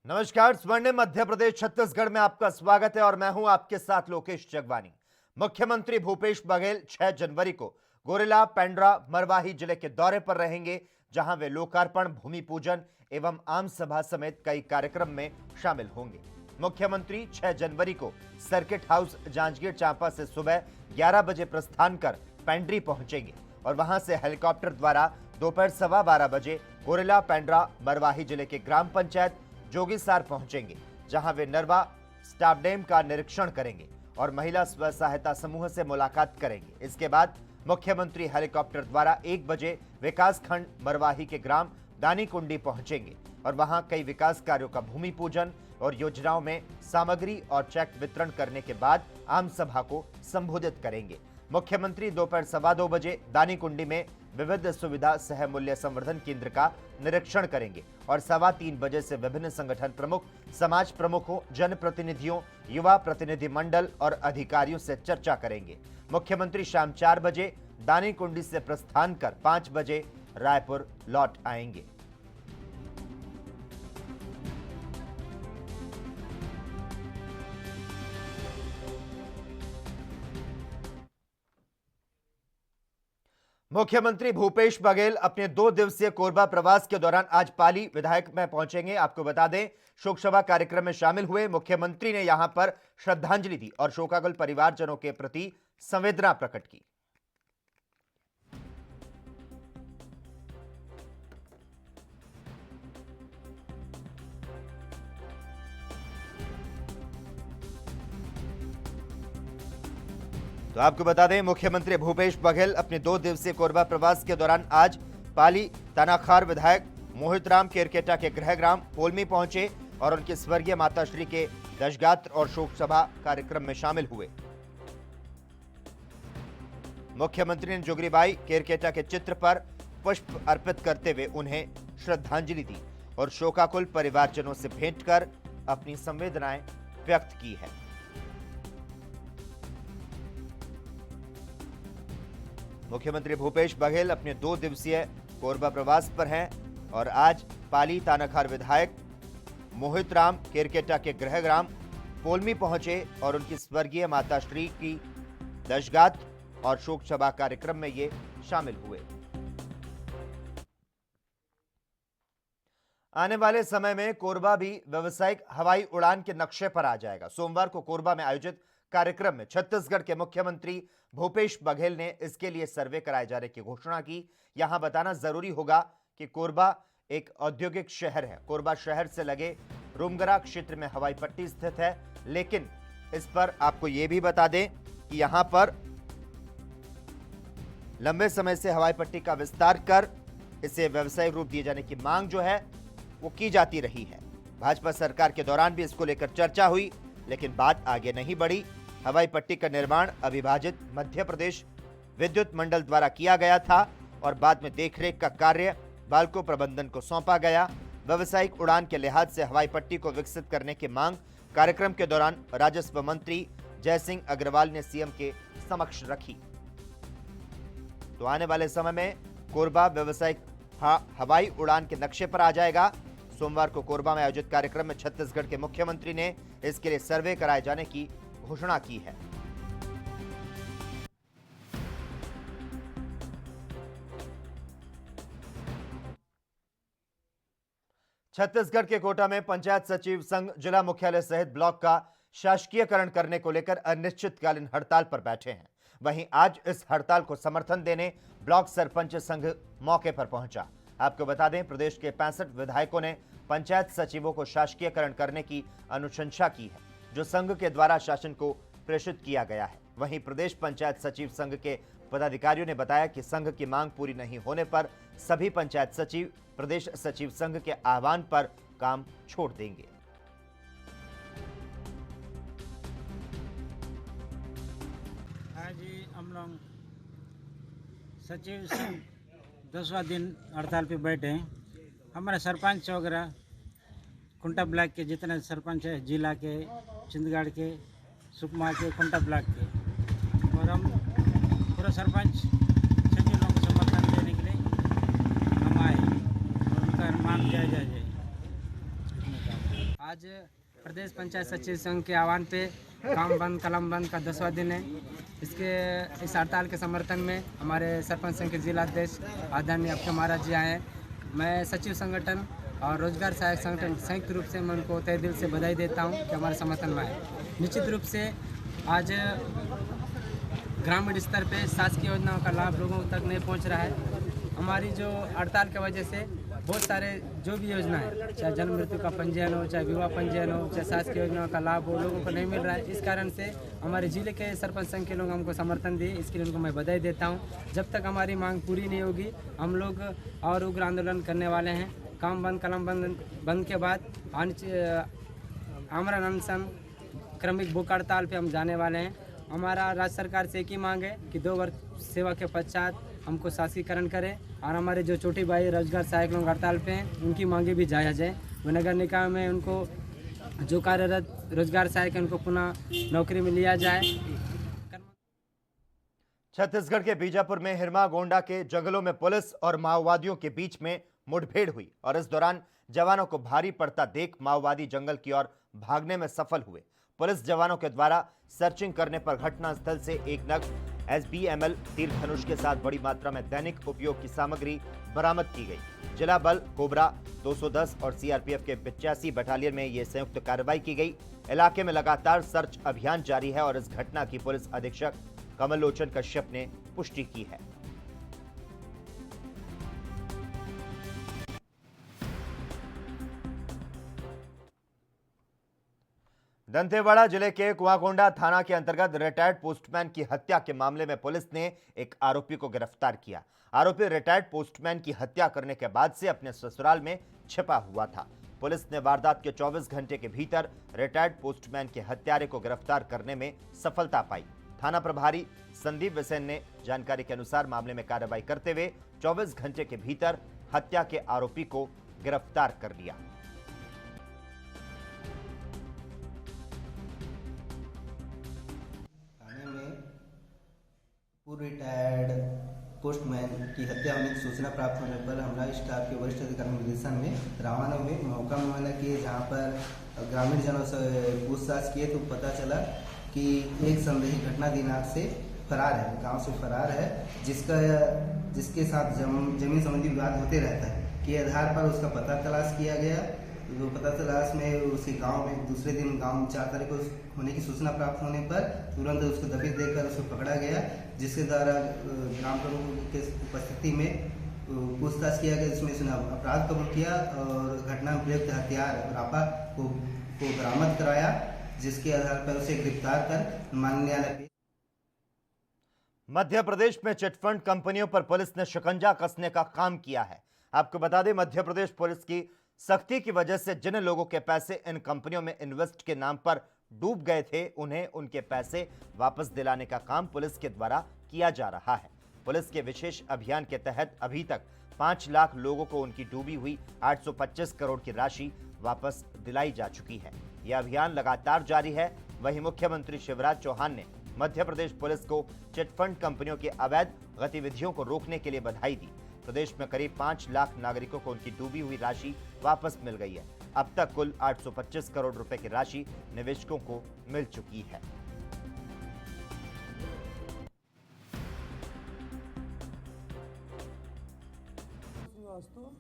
नमस्कार। स्वर्णिम मध्य प्रदेश छत्तीसगढ़ में आपका स्वागत है और मैं हूं आपके साथ लोकेश जगवानी। मुख्यमंत्री भूपेश बघेल 6 जनवरी को गोरेला पेंड्रा मरवाही जिले के दौरे पर रहेंगे, जहां वे लोकार्पण, भूमि पूजन एवं आम सभा समेत कई कार्यक्रम में शामिल होंगे। मुख्यमंत्री 6 जनवरी को सर्किट हाउस जांजगीर चांपा से सुबह 11 बजे प्रस्थान कर पेंड्री पहुंचेंगे और वहां से हेलीकॉप्टर द्वारा दोपहर 12:15 बजे गोरेला पेंड्रा मरवाही जिले के ग्राम पंचायत जोगीसार पहुंचेंगे, जहां वे नरवा स्टाफ डैम का निरीक्षण करेंगे और महिला स्व सहायता समूह से मुलाकात करेंगे। इसके बाद मुख्यमंत्री हेलीकॉप्टर द्वारा 1 बजे विकास खंड मरवाही के ग्राम दानीकुंडी पहुंचेंगे और वहां कई विकास कार्यों का भूमि पूजन और योजनाओं में सामग्री और चेक वितरण करने के बाद आम सभा को संबोधित करेंगे। मुख्यमंत्री दोपहर 2:15 बजे दानीकुंडी में विविध सुविधा सह मूल्य संवर्धन केंद्र का निरीक्षण करेंगे और 3:15 बजे से विभिन्न संगठन प्रमुख, समाज प्रमुखों, जनप्रतिनिधियों, युवा प्रतिनिधि मंडल और अधिकारियों से चर्चा करेंगे। मुख्यमंत्री शाम 4 बजे दानीकुंडी से प्रस्थान कर 5 बजे रायपुर लौट आएंगे। मुख्यमंत्री भूपेश बघेल अपने 2 दिवसीय कोरबा प्रवास के दौरान आज पाली विधायक में पहुंचेंगे। आपको बता दें, शोक सभा कार्यक्रम में शामिल हुए मुख्यमंत्री ने यहां पर श्रद्धांजलि दी और शोकाकुल परिवारजनों के प्रति संवेदना प्रकट की। तो आपको बता दें, मुख्यमंत्री भूपेश बघेल अपने 2 दिवसीय कोरबा प्रवास के दौरान आज पाली तानाखार विधायक मोहितराम केरकेटा के गृह ग्राम पोलमी पहुंचे और उनकी स्वर्गीय माताश्री के दशगात्र और शोक सभा कार्यक्रम में शामिल हुए। मुख्यमंत्री ने जोगरीबाई केरकेटा के चित्र पर पुष्प अर्पित करते हुए उन्हें श्रद्धांजलि दी और शोकाकुल परिवारजनों से भेंट कर अपनी संवेदनाएं व्यक्त की है। मुख्यमंत्री भूपेश बघेल अपने 2 दिवसीय कोरबा प्रवास पर हैं और आज पाली तानाखार विधायक मोहितराम केरकेटा के गृह ग्राम पोलमी पहुंचे और उनकी स्वर्गीय माताश्री की दशगात्र और शोक सभा कार्यक्रम में ये शामिल हुए। आने वाले समय में कोरबा भी व्यावसायिक हवाई उड़ान के नक्शे पर आ जाएगा। सोमवार को कोरबा में आयोजित कार्यक्रम में छत्तीसगढ़ के मुख्यमंत्री भूपेश बघेल ने इसके लिए सर्वे कराए जाने की घोषणा की। यहां बताना जरूरी होगा कि कोरबा एक औद्योगिक शहर है। कोरबा शहर से लगे रूमगरा क्षेत्र में हवाई पट्टी स्थित है, लेकिन इस पर आपको यह भी बता दें कि यहां पर लंबे समय से हवाई पट्टी का विस्तार कर इसे व्यावसायिक रूप दिए जाने की मांग जो है वो की जाती रही है। भाजपा सरकार के दौरान भी इसको लेकर चर्चा हुई, लेकिन बात आगे नहीं बढ़ी। हवाई पट्टी का निर्माण अविभाजित मध्य प्रदेश विद्युत मंडल द्वारा किया गया था और बाद में देखरेख का कार्य बाल्को प्रबंधन को सौंपा गया। व्यावसायिक उड़ान के लिहाज से हवाई पट्टी को विकसित करने की मांग कार्यक्रम के दौरान राजस्व मंत्री जयसिंह अग्रवाल ने सीएम के समक्ष रखी। तो आने वाले समय में कोरबा व्यावसायिक हवाई उड़ान के नक्शे पर आ जाएगा। सोमवार को कोरबा में आयोजित कार्यक्रम में छत्तीसगढ़ के मुख्यमंत्री ने इसके लिए सर्वे कराए जाने की घोषणा की है। छत्तीसगढ़ के कोटा में पंचायत सचिव संघ जिला मुख्यालय सहित ब्लॉक का शासकीयकरण करने को लेकर अनिश्चितकालीन हड़ताल पर बैठे हैं। वहीं आज इस हड़ताल को समर्थन देने ब्लॉक सरपंच संघ मौके पर पहुंचा। आपको बता दें, प्रदेश के 65 विधायकों ने पंचायत सचिवों को शासकीयकरण करने की अनुशंसा की है, जो संघ के द्वारा शासन को प्रेषित किया गया है। वहीं प्रदेश पंचायत सचिव संघ के पदाधिकारियों ने बताया कि संघ की मांग पूरी नहीं होने पर सभी पंचायत सचिव प्रदेश सचिव संघ के आह्वान पर काम छोड़ देंगे। आज हम लोग सचिव संघ 10वां दिन हड़ताल पे बैठे हैं। हमारे सरपंच वगैरह कुंटा ब्लॉक के जितने सरपंच है, जिला के, चिंदगढ़ के, सुकमा के, कुंटा ब्लॉक के, और हम पूरा सरपंच सचिव लोगों को समर्थन देने के लिए हम आए और उनका मांग जायजा जाए। आज प्रदेश पंचायत सचिव संघ के आह्वान पे काम बंद कलम बंद का 10वां दिन है। इस हड़ताल के समर्थन में हमारे सरपंच संघ के जिला अध्यक्ष आदरणीय अक्षय महाराज जी आए हैं। मैं सचिव संगठन और रोजगार सहायक संगठन संयुक्त रूप से मैं उनको तहे दिल से बधाई देता हूं कि हमारे समर्थन में आए। निश्चित रूप से आज ग्रामीण स्तर पे शासकीय योजनाओं का लाभ लोगों तक नहीं पहुंच रहा है। हमारी जो हड़ताल की वजह से बहुत सारे जो भी योजना है, चाहे जन्म मृत्यु का पंजीयन हो, चाहे विवाह पंजीयन हो, चाहे शासकीय योजनाओं का लाभ हो, लोगों को नहीं मिल रहा है। इस कारण से हमारे जिले के सरपंच संघ के लोग हमको समर्थन दिए, इसके लिए उनको मैं बधाई देता हूं। जब तक हमारी मांग पूरी नहीं होगी हम लोग और उग्र आंदोलन करने वाले हैं। काम बंद कलम बंद के बाद आमरण अनशन क्रमिक भूख हड़ताल पे हम जाने वाले हैं। हमारा राज्य सरकार से एक ही मांग है कि 2 वर्ष सेवा के पश्चात हमको शासकीकरण करें और हमारे जो छोटे भाई रोजगार सहायक लोग हड़ताल पे हैं उनकी मांगे भी जाया जाए। नगर निकाय में उनको जो कार्यरत रोजगार सहायक हैं उनको पुनः नौकरी में लिया जाए। छत्तीसगढ़ के बीजापुर में हिरमा गोंडा के जंगलों में पुलिस और माओवादियों के बीच में मुठभेड़ हुई और इस दौरान जवानों को भारी पड़ता देख माओवादी जंगल की ओर भागने में सफल हुए। पुलिस जवानों के द्वारा सर्चिंग करने पर घटनास्थल से एक नग SBML तीर धनुष के साथ बड़ी मात्रा में दैनिक उपयोग की सामग्री बरामद की गई। जिला बल कोबरा 210 और CRPF के 85 बटालियन में यह संयुक्त कार्रवाई की गई। इलाके में लगातार सर्च अभियान जारी है और इस घटना की पुलिस अधीक्षक कमल लोचन कश्यप ने पुष्टि की है। दंतेवाड़ा जिले के कुआकोंडा थाना के अंतर्गत रिटायर्ड पोस्टमैन की हत्या के मामले में पुलिस ने एक आरोपी को गिरफ्तार किया। आरोपी रिटायर्ड पोस्टमैन की हत्या करने के बाद से अपने ससुराल में छिपा हुआ था। पुलिस ने वारदात के 24 घंटे के भीतर रिटायर्ड पोस्टमैन के हत्यारे को गिरफ्तार करने में सफलता पाई। थाना प्रभारी संदीप बिसेन ने जानकारी के अनुसार मामले में कार्रवाई करते हुए 24 घंटे के भीतर हत्या के आरोपी को गिरफ्तार कर लिया। पूर्व रिटायर्ड पोस्टमैन की हत्या होने की सूचना प्राप्त होने पर हमला स्टाफ के वरिष्ठ अधिकारी निर्देशन में रवाना हुए। मौका मुआयना किए, जहां पर ग्रामीण जनों से पूछताछ किए तो पता चला कि एक संदेही घटना दिनांक से फरार है, गांव से फरार है, जिसके साथ जमीन संबंधी विवाद होते रहता है। के आधार पर उसका पता तलाश किया गया। तो पता तलाश में उसके गांव में दूसरे दिन गांव में 4 तारीख को होने की सूचना प्राप्त होने पर तुरंत उसको दबिश देकर उसको पकड़ा गया, जिसके द्वारा ग्राम प्रमुख के उपस्थिति में पूछताछ किया गया, जिसमें उसने अपराध कबूल किया और घटना में प्रयुक्त हथियार रापा को बरामद कराया, जिसके आधार पर उसे गिरफ्तार कर माननीय न्यायालय। मध्य प्रदेश में चिटफंड कंपनियों पर पुलिस ने शिकंजा कसने का काम किया है। आपको बता दें, मध्य प्रदेश पुलिस की सख्ती की वजह से जिन लोगों के पैसे इन कंपनियों में इन्वेस्ट के नाम पर डूब गए थे, उन्हें उनके पैसे वापस दिलाने का काम पुलिस के द्वारा किया जा रहा है। पुलिस के विशेष अभियान के तहत अभी तक 5 लाख लोगों को उनकी डूबी हुई 825 करोड़ की राशि वापस दिलाई जा चुकी है। यह अभियान लगातार जारी है। वहीं मुख्यमंत्री शिवराज चौहान ने मध्य प्रदेश पुलिस को चिटफंड कंपनियों की अवैध गतिविधियों को रोकने के लिए बधाई दी। प्रदेश में करीब 5 लाख नागरिकों को उनकी डूबी हुई राशि वापस मिल गई है। अब तक कुल 825 करोड़ रुपए की राशि निवेशकों को मिल चुकी है।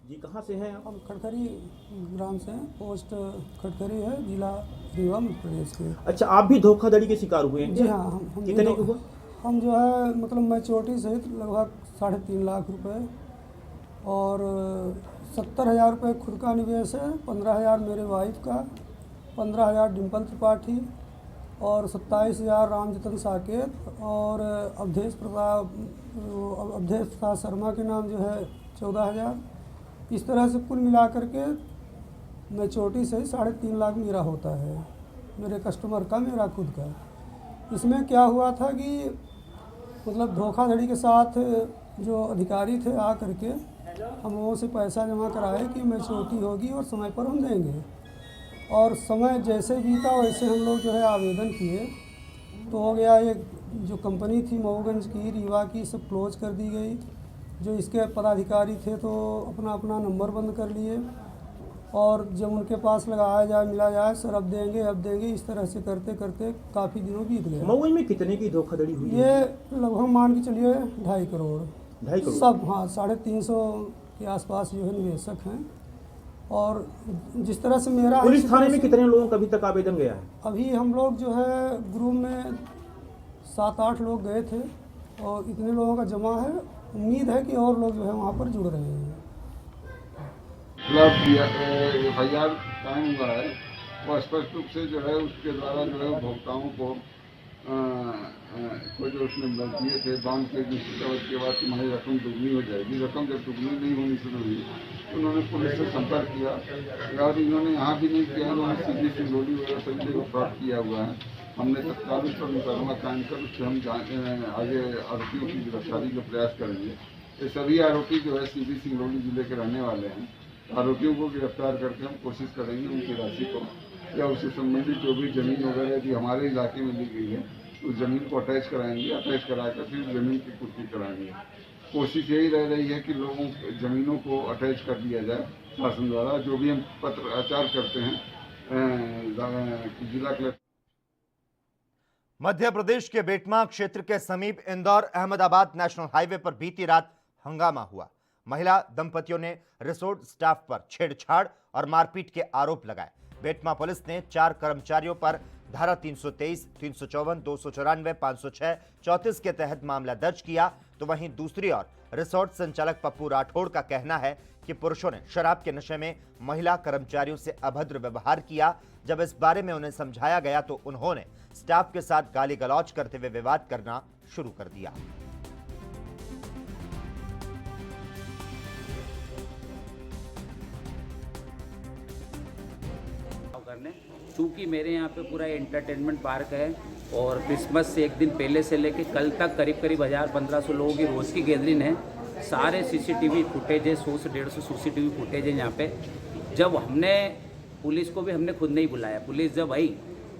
जी, कहाँ से हैं आप? हम खड़खरी ग्राम से हैं, पोस्ट खड़खरी है, जिला रीवा मध्य प्रदेश के। अच्छा, आप भी धोखाधड़ी के शिकार हुए हैं? जी हाँ, हम कितने के हुआ? हम जो है मतलब मैच्योरिटी सहित लगभग 3.5 लाख रुपए और 70,000 रुपये खुद का निवेश है, 15,000 मेरे वाइफ का, 15,000 डिम्पल त्रिपाठी और 27,000 रामजतन साकेत और अवधेश प्रसाद शर्मा के नाम जो है 14,000। इस तरह से कुल मिलाकर के मैच्योरिटी से 3.5 लाख मेरा होता है, मेरे कस्टमर का, मेरा खुद का। इसमें क्या हुआ था कि मतलब धोखाधड़ी के साथ जो अधिकारी थे आ करके हम लोगों से पैसा जमा कराए कि मैच्योरिटी होगी और समय पर हम देंगे, और समय जैसे बीता वैसे हम लोग जो है आवेदन किए तो हो गया। एक जो कंपनी थी मऊगंज की, रीवा की, सब क्लोज कर दी गई। जो इसके पदाधिकारी थे तो अपना अपना नंबर बंद कर लिए। और जब उनके पास लगाया जाए मिला जाए सर अब देंगे इस तरह से करते करते काफ़ी दिनों बीत गए। महुई में कितने की धोखाधड़ी हुई है? ये लगभग मान के चलिए 2.5 करोड़ 2.5 करोड़ सब, हाँ 350 के आसपास जो है निवेशक हैं। और जिस तरह से मेरा पुलिस इसी थाने तरह में से कितने लोगों का अभी तक आवेदन गया है? अभी हम लोग जो है ग्रुप में 7-8 लोग गए थे और इतने लोगों का जमा है। उम्मीद है कि और लोग जो है वहाँ पर जुड़ रहे हैं। FIR कायम हुआ है और स्पष्ट रूप से जो है उसके द्वारा जो है उपभोक्ताओं को जो उसने दिए थे बांध के निश्चित अवधि के बाद तुम्हारी रकम दुगनी हो जाएगी। रकम जब दुगनी नहीं होनी शुरू हुई तो उन्होंने पुलिस से संपर्क किया और इन्होंने यहाँ भी नहीं किया, इन्होंने सीधी सिंगरौली वगैरह सभी जगह फ्रॉड किया हुआ है। हमने तत्काल उस पर मुकदमा कायम कर उससे हम आगे आरोपियों की गिरफ्तारी का प्रयास करेंगे। ये सभी आरोपी जो है सीधी सिंगरौली जिले के रहने वाले हैं। आरोपियों को गिरफ्तार करके हम कोशिश करेंगे उनकी राशि को या उससे संबंधित जो भी जमीन वगैरह यदि हमारे इलाके में ली गई है उस जमीन को अटैच कराएंगे, अटैच कराकर फिर जमीन की पूर्ति कराएंगे। कोशिश यही रह रही है कि लोगों जमीनों को अटैच कर दिया जाए शासन द्वारा। जो भी हम पत्र आचार करते हैं जिला कलेक्टर। मध्य प्रदेश के बेटमा क्षेत्र के समीप इंदौर अहमदाबाद नेशनल हाईवे पर बीती रात हंगामा हुआ। महिला दंपतियों ने रिसोर्ट स्टाफ पर छेड़छाड़ और मारपीट के आरोप लगाए। बेटमा पुलिस ने 4 कर्मचारियों पर धारा 323, 354, 294, 506, 34 के तहत मामला दर्ज किया। तो वहीं दूसरी ओर रिसोर्ट संचालक पप्पू राठौड़ का कहना है कि पुरुषों ने शराब के नशे में महिला कर्मचारियों से अभद्र व्यवहार किया। जब इस बारे में उन्हें समझाया गया तो उन्होंने स्टाफ के साथ गाली गलौज करते हुए विवाद करना शुरू कर दिया। चूँकि मेरे यहाँ पे पूरा एंटरटेनमेंट पार्क है और क्रिसमस से एक दिन पहले से लेके कल तक करीब 1000-1500 लोगों की रोज़ की गैदरिंग है। सारे CCTV फुटेज है, 100 से 150 CCTV फुटेज है यहाँ पे। जब हमने पुलिस को भी हमने खुद नहीं बुलाया, पुलिस जब आई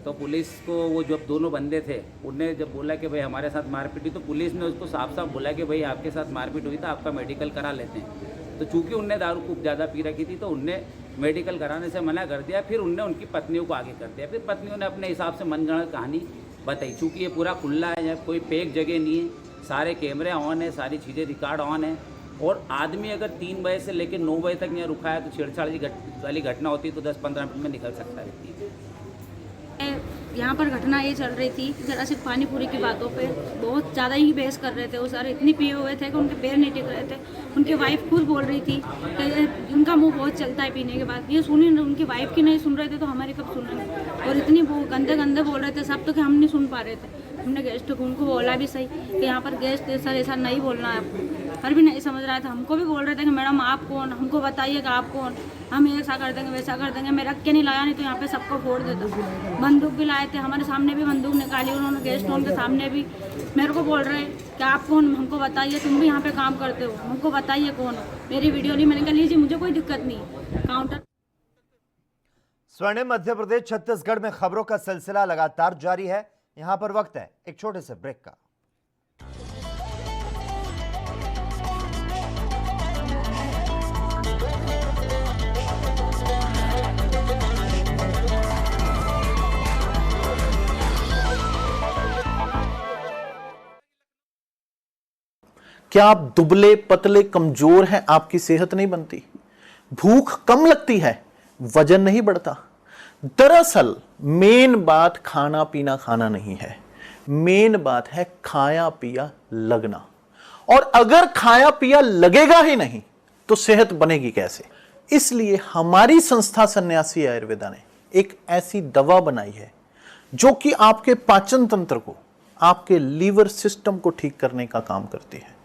तो पुलिस को वो जब दोनों बंदे थे उनने जब बोला कि भाई हमारे साथ मारपीट हुई तो पुलिस ने उसको साफ साफ बोला कि भाई आपके साथ मारपीट हुई तो आपका मेडिकल करा लेते हैं। तो चूँकि उनने दारू खूब ज़्यादा पी रखी थी तो उनने मेडिकल कराने से मना कर दिया। फिर उनने उनकी पत्नियों को आगे कर दिया। फिर पत्नियों ने अपने हिसाब से मनगढ़ंत कहानी बताई। चूँकि ये पूरा खुला है, यहाँ कोई पैक जगह नहीं है, सारे कैमरे ऑन है, सारी चीज़ें रिकॉर्ड ऑन है। और आदमी अगर 3 बजे से लेकर 9 बजे तक यहाँ रुका है तो छेड़छाड़ वाली घटना होती है तो 10-15 मिनट में निकल सकता है। यहाँ पर घटना ये चल रही थी जरा सिर्फ पानी पूरी की बातों पे बहुत ज़्यादा ही बहस कर रहे थे। वो सारे इतनी पिए हुए थे कि उनके पैर नहीं टिक रहे थे। उनकी वाइफ खुद बोल रही थी कि उनका मुंह बहुत चलता है पीने के बाद। ये सुनी उनकी वाइफ की नहीं सुन रहे थे तो हमारी कब सुनेंगे। और इतनी गंदे गंदे बोल रहे थे सब तो कि हम नहीं सुन पा रहे थे। हमने गेस्ट को उनको बोला भी सही कि यहाँ पर गेस्ट ऐसा नहीं बोलना है आपको, पर भी नहीं समझ रहा था। हमको भी बोल रहे थे कि मैडम आप कौन, हमको बताइए कि आप कौन, हम ऐसा कर देंगे वैसा कर देंगे। मैं रख के नहीं लाया नहीं तो यहाँ पे सबको फोड़ देता। बंदूक भी लाए थे, हमारे सामने भी बंदूक निकाली उन्होंने, गेस्ट के सामने भी। मेरे को बोल रहे कि आप कौन, हमको बताइए, तुम भी यहाँ पे काम करते हो, हमको बताइए कौन हो। मेरी वीडियो ली, मैंने कहा लीजिए मुझे कोई दिक्कत नहीं। काउंटर स्वर्णिम मध्य प्रदेश छत्तीसगढ़ में खबरों का सिलसिला लगातार जारी है। यहां पर वक्त है एक छोटे से ब्रेक का। क्या आप दुबले पतले कमजोर हैं? आपकी सेहत नहीं बनती, भूख कम लगती है, वजन नहीं बढ़ता। दरअसल मेन बात खाना पीना खाना नहीं है, मेन बात है खाया पिया लगना। और अगर खाया पिया लगेगा ही नहीं तो सेहत बनेगी कैसे? इसलिए हमारी संस्था सन्यासी आयुर्वेदा ने एक ऐसी दवा बनाई है जो कि आपके पाचन तंत्र को, आपके लीवर सिस्टम को ठीक करने का काम करती है,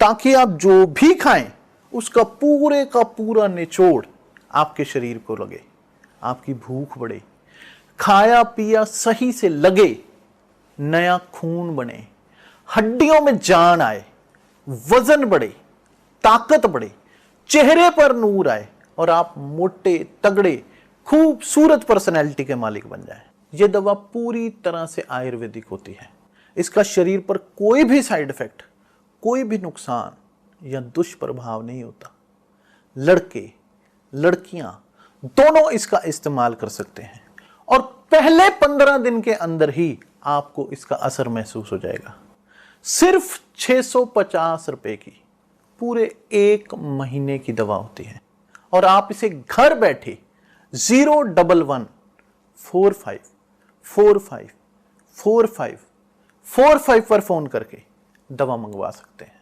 ताकि आप जो भी खाएं उसका पूरे का पूरा निचोड़ आपके शरीर को लगे, आपकी भूख बढ़े, खाया पिया सही से लगे, नया खून बने, हड्डियों में जान आए, वजन बढ़े, ताकत बढ़े, चेहरे पर नूर आए और आप मोटे तगड़े खूबसूरत पर्सनैलिटी के मालिक बन जाएं। यह दवा पूरी तरह से आयुर्वेदिक होती है। इसका शरीर पर कोई भी साइड इफेक्ट, कोई भी नुकसान या दुष्प्रभाव नहीं होता। लड़के लड़कियां दोनों इसका इस्तेमाल कर सकते हैं और पहले 15 दिन के अंदर ही आपको इसका असर महसूस हो जाएगा। सिर्फ 650 रुपए की पूरे 1 महीने की दवा होती है और आप इसे घर बैठे 01145454545 पर फोन करके दवा मंगवा सकते हैं।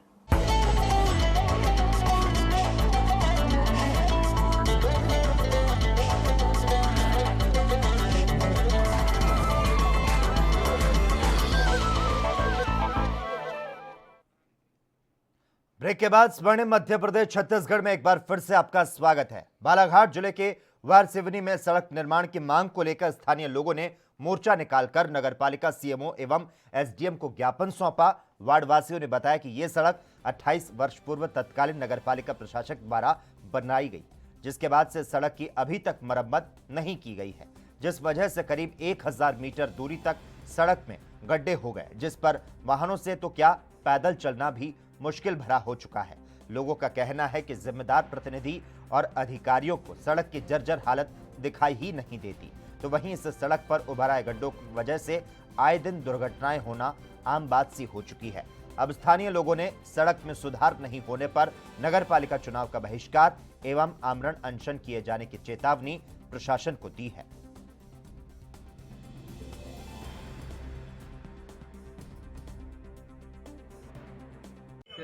ब्रेक के बाद स्वर्णिम मध्य प्रदेश छत्तीसगढ़ में एक बार फिर से आपका स्वागत है। बालाघाट जिले के वारसिवनी में सड़क निर्माण की मांग को लेकर स्थानीय लोगों ने मोर्चा निकालकर नगरपालिका सीएमओ एवं एसडीएम को ज्ञापन सौंपा। वार्डवासियों ने बताया कि यह सड़क 28 वर्ष पूर्व तत्कालीन नगरपालिका प्रशासक द्वारा बनाई गई, जिसके बाद से सड़क की अभी तक मरम्मत नहीं की गई है, जिस वजह से करीब 1000 मीटर दूरी तक सड़क में गड्ढे हो गए, जिस पर वाहनों से तो क्या पैदल चलना भी मुश्किल भरा हो चुका है। लोगों का कहना है कि जिम्मेदार प्रतिनिधि और अधिकारियों को सड़क की जर्जर हालत दिखाई ही नहीं देती, तो वहीं इस सड़क पर उभर आए गड्ढों की वजह से आए दिन दुर्घटनाएं होना आम बात सी हो चुकी है। अब स्थानीय लोगों ने सड़क में सुधार नहीं होने पर नगरपालिका चुनाव का बहिष्कार एवं आमरण अनशन किए जाने की चेतावनी प्रशासन को दी है।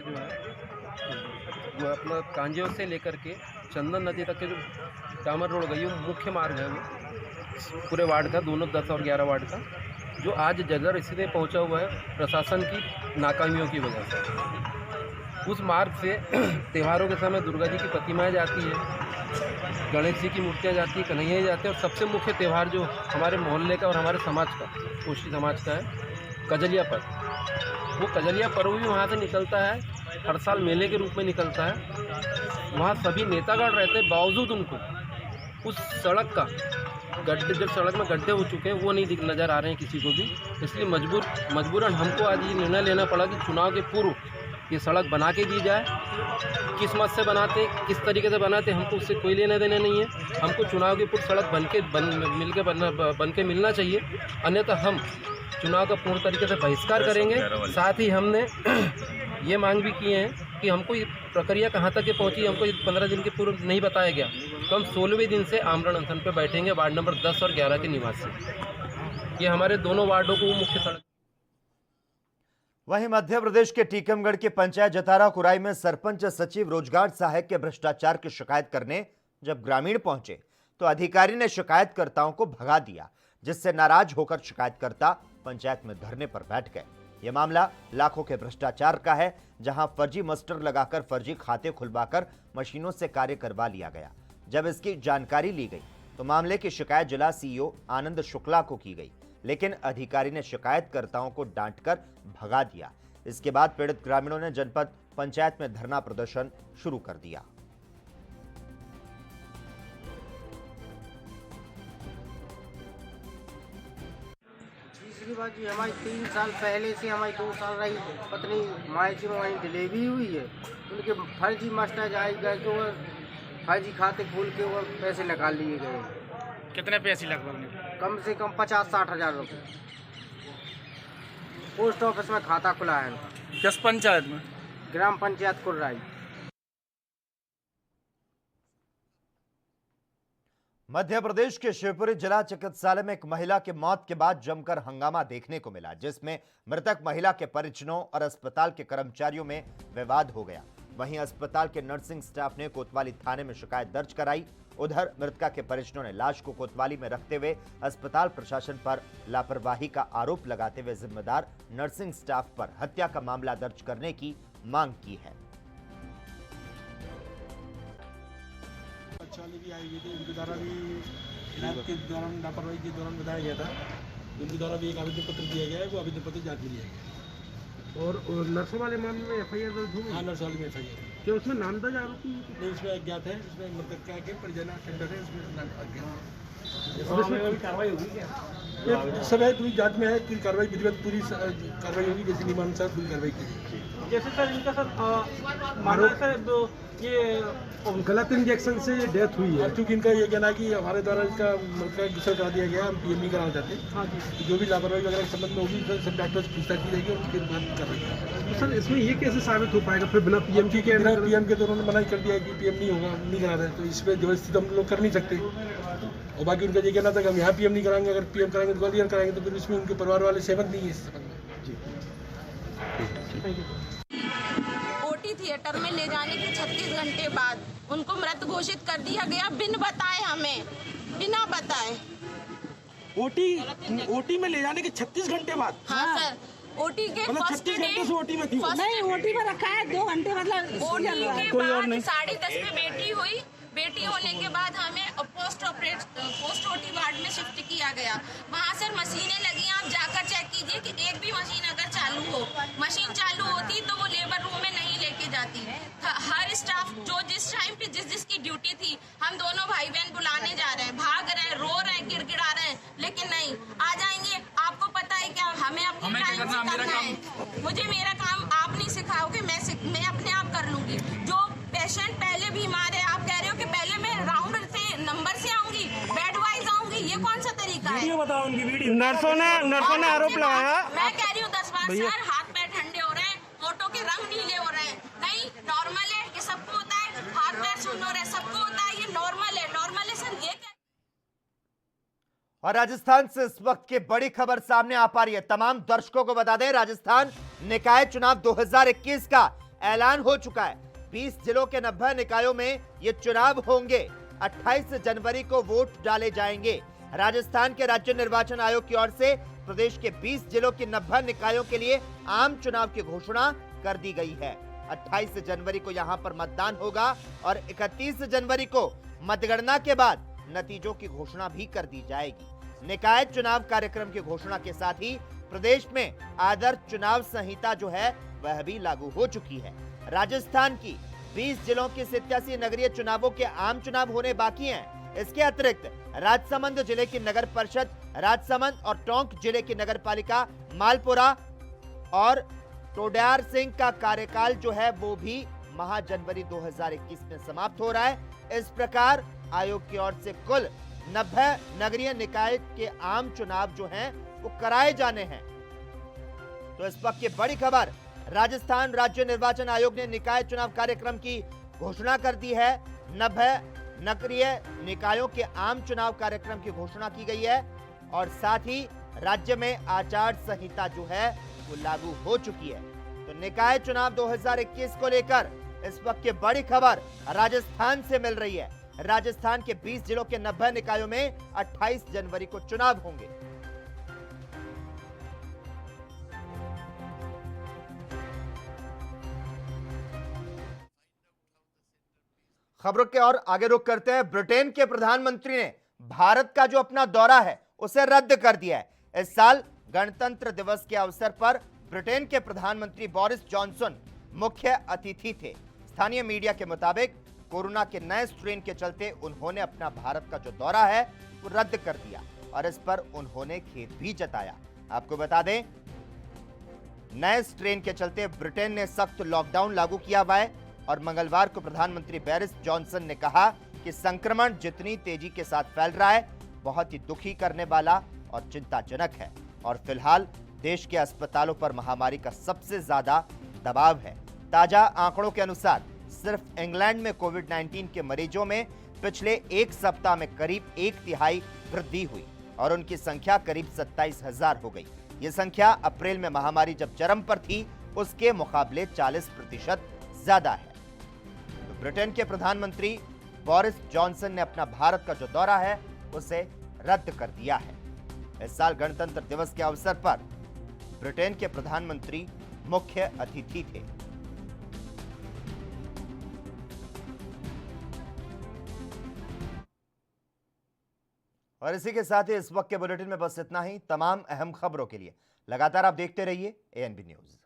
जो है वो अपना कांजेव से लेकर के चंदन नदी तक के जो डामर रोड गई वो मुख्य मार्ग है, वो पूरे वार्ड का, दोनों 10 और 11 वार्ड का, जो आज जर्जर स्थिति में पहुंचा हुआ है प्रशासन की नाकामियों की वजह से। उस मार्ग से त्योहारों के समय दुर्गा जी की प्रतिमाएं जाती है, गणेश जी की मूर्तियां जाती है, कन्हैया जाते हैं, और सबसे मुख्य त्यौहार जो हमारे मोहल्ले का और हमारे समाज का, कोशी समाज का है, कजलिया पर्व। वो कजलिया पर्व भी वहाँ से निकलता है, हर साल मेले के रूप में निकलता है। वहाँ सभी नेतागण रहते बावजूद उनको उस सड़क का गड्ढे, जब सड़क में गड्ढे हो चुके हैं, वो नहीं नज़र आ रहे हैं किसी को भी। इसलिए मजबूरन हमको आज ये निर्णय लेना पड़ा कि चुनाव के पूर्व ये सड़क बना के दी जाए। किस मत से बनाते, किस तरीके से बनाते, हमको उससे कोई लेना देना नहीं है। हमको चुनाव के पूर्व सड़क बन के मिलना चाहिए, अन्यथा हम चुनाव का पूर्ण तरीके से बहिष्कार करेंगे। साथ ही हमने ये मांग भी की है कि हमको ये प्रक्रिया कहाँ तक पहुँची, हमको 15 दिन के पूर्व नहीं बताया गया, तो हम 16वें दिन से आमरण अनशन पर बैठेंगे। वार्ड नंबर 10 और 11 के निवासी, ये हमारे दोनों वार्डों को मुख्य सड़क। वहीं मध्य प्रदेश के टीकमगढ़ के पंचायत जतारा कुराई में सरपंच सचिव रोजगार सहायक के भ्रष्टाचार की शिकायत करने जब ग्रामीण पहुंचे तो अधिकारी ने शिकायतकर्ताओं को भगा दिया, जिससे नाराज होकर शिकायतकर्ता पंचायत में धरने पर बैठ गए। यह मामला लाखों के भ्रष्टाचार का है, जहां फर्जी मास्टर लगाकर फर्जी खाते खुलवाकर मशीनों से कार्य करवा लिया गया। जब इसकी जानकारी ली गई तो मामले की शिकायत जिला सीईओ आनंद शुक्ला को की गई, लेकिन अधिकारी ने शिकायतकर्ताओं को डांटकर भगा दिया। इसके बाद पीड़ित ग्रामीणों ने जनपद पंचायत में धरना प्रदर्शन शुरू कर दिया। तीसरी बात जी, हमारी 3 साल पहले से हमारी 2 साल रही पत्नी माई की हमारी डिलीवरी हुई है। उनके फर्जी मास्टर जाए गए तो वो फर्जी खाते खोल के वो पैसे निकाल लिए गए। कितने पैसे लगभग? कम से कम 50-60 हज़ार रुपये। पोस्ट ऑफिस में खाता खुला है। किस पंचायत में? ग्राम पंचायत कुर्राई। मध्य प्रदेश के शिवपुरी जिला चिकित्सालय में एक महिला की मौत के बाद जमकर हंगामा देखने को मिला, जिसमें मृतक महिला के परिजनों और अस्पताल के कर्मचारियों में विवाद हो गया। वहीं अस्पताल के नर्सिंग स्टाफ ने कोतवाली थाने में शिकायत दर्ज कराई। उधर मृतका के परिजनों ने लाश को कोतवाली में रखते हुए अस्पताल प्रशासन पर लापरवाही का आरोप लगाते हुए जिम्मेदार नर्सिंग स्टाफ पर हत्या का मामला दर्ज करने की मांग की है। भी आई हुई थी, उनके द्वारा भी इलाज के दौरान लापरवाही के दौरान बताया गया था। उनके द्वारा भी एक आवेदन पत्र दिया गया है, वो आवेदन पत्र जांच में लिया गया। और नर्सों वाले मामले में FIR दर्ज हुई? हाँ, नर्सों वाले में FIR। क्या उसमें नामदर्ज आरोपी नहीं? उसमें अज्ञात है, उसमें मृतक का परिजन टेंडर है, उसमें नाम अज्ञात। और इसमें कोई कार्रवाई होगी क्या? ये सब है, पूरी जांच में है कि कार्रवाई विधिवत पूरी कार्रवाई होगी, जैसे नियमानुसार पूरी कार्रवाई की। जैसे सर इनका सर मानो सर ये गलत इंजेक्शन से ये डेथ हुई है, क्योंकि इनका ये कहना है कि हमारे द्वारा इसका दूसरा करा दिया गया, हम पीएम नहीं कराना चाहते। हाँ जी, जो भी लापरवाही वगैरह के संबंध में होगी सब डॉक्टर से पूछताछ की जाएगी और उसके बाद कर रही है। सर इसमें ये कैसे साबित हो पाएगा फिर बिना पीएम के? पीएम के तो उन्होंने मना कर दिया कि पीएम नहीं होगा, नहीं करा रहे, तो इस पर जबरदस्ती तो हम लोग कर नहीं सकते। और बाकी उनका ये कहना था कि हम यहाँ पीएम नहीं कराएंगे, अगर पीएम कराएंगे तो ग्वालियर कराएंगे, तो फिर इसमें उनके परिवार वाले सहमत नहीं है इस संबंध में। जी ओटी थिएटर में ले जाने के 36 घंटे बाद उनको मृत घोषित कर दिया गया, बिन बताए, हमें बिना बताए। ओटी में ले जाने के 36 घंटे बाद? हाँ सर, ओटी के फर्स्ट डे ओटी में थी, नहीं ओटी में रखा है 2 घंटे, मतलब ओटी के बाद 10:30 में बेटी हुई। बेटी होने के बाद हमें पोस्ट ओटी वार्ड में शिफ्ट किया गया। वहाँ सर मशीनें लगी, आप जाकर चेक कीजिए कि एक भी मशीन अगर चालू हो, मशीन चालू होती तो वो लेबर रूम में नहीं लेके जाती। हर स्टाफ जो जिस टाइम पे जिसकी ड्यूटी थी, हम दोनों भाई बहन बुलाने जा रहे हैं, भाग रहे हैं, रो रहे हैं, गिड़गिड़ा रहे हैं, लेकिन नहीं, आ जाएंगे। आपको पता है क्या, हमें अपने टाइम से करना है। मुझे मेरा काम आप नहीं सिखाओगे, मैं अपने आप कर लूंगी। जो पेशेंट पहले बीमार है, आप कह रहे हो कि पहले मैं राउंड से नंबर से आऊंगी, बेड वाइज आऊंगी, ये कौन सा तरीका है? बताओ उनकी वीडियो। नर्सों ने आरोप लगाया। मैं कह रही हूँ 10 बार सर, हाथ पैर ठंडे हो रहे हैं, फोटो के रंग नीले हो रहे हैं। नहीं, नॉर्मल है, ये सबको होता है, हाथ पैर सुन्न हो रहे हैं, सबको होता है, ये नॉर्मल है सर। ये क्या? और राजस्थान से इस वक्त की बड़ी खबर सामने आ पा रही है। तमाम दर्शकों को बता दें, राजस्थान निकाय चुनाव 2021 का ऐलान हो चुका है। 20 जिलों के 90 निकायों में ये चुनाव होंगे। 28 जनवरी को वोट डाले जाएंगे। राजस्थान के राज्य निर्वाचन आयोग की ओर से प्रदेश के 20 जिलों की 90 निकायों के लिए आम चुनाव की घोषणा कर दी गई है। 28 जनवरी को यहां पर मतदान होगा और 31 जनवरी को मतगणना के बाद नतीजों की घोषणा भी कर दी जाएगी। निकाय चुनाव कार्यक्रम की घोषणा के साथ ही प्रदेश में आदर्श चुनाव संहिता जो है वह भी लागू हो चुकी है। राजस्थान की 20 जिलों के 87 नगरीय चुनावों के आम चुनाव होने बाकी हैं। इसके अतिरिक्त राजसमंद जिले की नगर परिषद, राजसमंद और टोंक जिले की नगर पालिका, मालपुरा और टोड्यार सिंह का कार्यकाल जो है वो भी माह जनवरी 2021 में समाप्त हो रहा है। इस प्रकार आयोग की ओर से कुल 90 नगरीय निकाय के आम चुनाव जो हैं वो कराए जाने हैं। तो इस वक्त की बड़ी खबर, राजस्थान राज्य निर्वाचन आयोग ने निकाय चुनाव कार्यक्रम की घोषणा कर दी है। 90 नगरीय निकायों के आम चुनाव कार्यक्रम की घोषणा की गई है और साथ ही राज्य में आचार संहिता जो है वो लागू हो चुकी है। तो निकाय चुनाव 2021 को लेकर इस वक्त की बड़ी खबर राजस्थान से मिल रही है। राजस्थान के 20 जिलों के 90 निकायों में 28 जनवरी को चुनाव होंगे। खबरों के और आगे रुख करते हैं। ब्रिटेन के प्रधानमंत्री ने भारत का जो अपना दौरा है उसे रद्द कर दिया है। इस साल गणतंत्र दिवस के अवसर पर ब्रिटेन के प्रधानमंत्री बोरिस जॉनसन मुख्य अतिथि थे। स्थानीय मीडिया के मुताबिक कोरोना के नए स्ट्रेन के चलते उन्होंने अपना भारत का जो दौरा है वो रद्द कर दिया और इस पर उन्होंने खेद भी जताया। आपको बता दें, नए स्ट्रेन के चलते ब्रिटेन ने सख्त लॉकडाउन लागू किया हुआ है और मंगलवार को प्रधानमंत्री बोरिस जॉनसन ने कहा कि संक्रमण जितनी तेजी के साथ फैल रहा है बहुत ही दुखी करने वाला और चिंताजनक है और फिलहाल देश के अस्पतालों पर महामारी का सबसे ज्यादा दबाव है। ताजा आंकड़ों के अनुसार सिर्फ इंग्लैंड में कोविड-19 के मरीजों में पिछले एक सप्ताह में करीब 1/3 वृद्धि हुई और उनकी संख्या करीब 27,000 हो गई। ये संख्या अप्रैल में महामारी जब चरम पर थी उसके मुकाबले 40% ज्यादा है। तो ब्रिटेन के प्रधानमंत्री बोरिस जॉनसन ने अपना भारत का जो दौरा है उसे रद्द कर दिया है। इस साल गणतंत्र दिवस के अवसर पर ब्रिटेन के प्रधानमंत्री मुख्य अतिथि थे। और इसी के साथ ही इस वक्त के बुलेटिन में बस इतना ही। तमाम अहम खबरों के लिए लगातार आप देखते रहिए ANB न्यूज़।